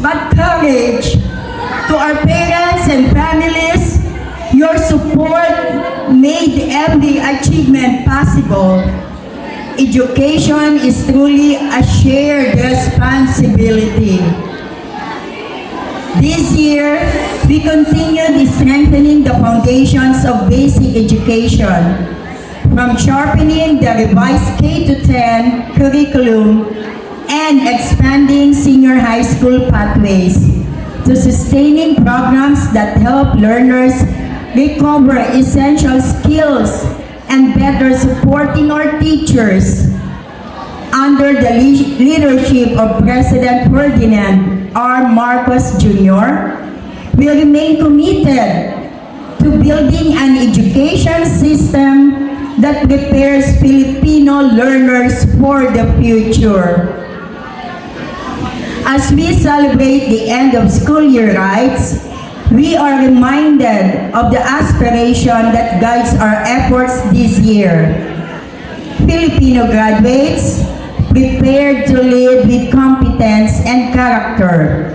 but courage. To our parents and families, your support made every achievement possible. Education is truly a shared responsibility. This year, we continue strengthening the foundations of basic education, from sharpening the revised K-10 curriculum and expanding senior high school pathways, to sustaining programs that help learners recover essential skills and better supporting our teachers. Under the leadership of President Ferdinand R. Marcos Jr., we remain committed to building an education system that prepares Filipino learners for the future. As we celebrate the end of school year rites, we are reminded of the aspiration that guides our efforts this year. Filipino graduates prepared to lead with competence and character.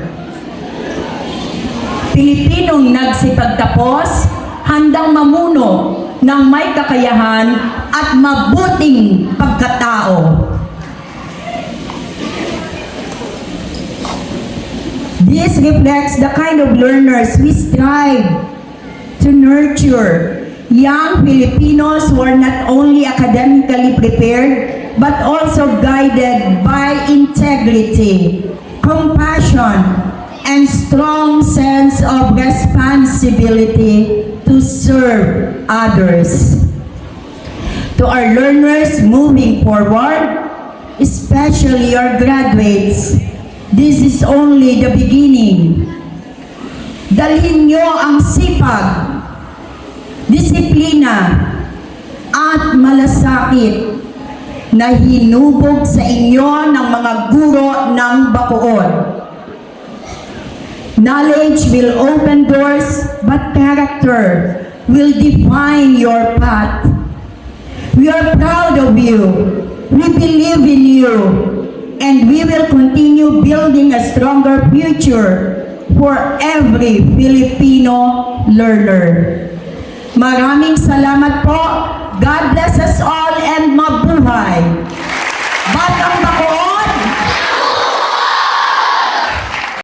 Pilipinong nagsipagtapos, handang mamuno ng may kakayahan at mabuting pagkatao. This reflects the kind of learners we strive to nurture, young Filipinos who are not only academically prepared but also guided by integrity, compassion, and strong sense of responsibility to serve others. To our learners moving forward, especially our graduates, this is only the beginning. Dalhin nyo ang sipag, disiplina, at malasakit na hinubog sa inyo ng mga guro ng Bacoor. Knowledge will open doors, but character will define your path. We are proud of you. We believe in you. And we will continue building a stronger future for every Filipino learner. Maraming salamat po. God bless us all and mabuhay!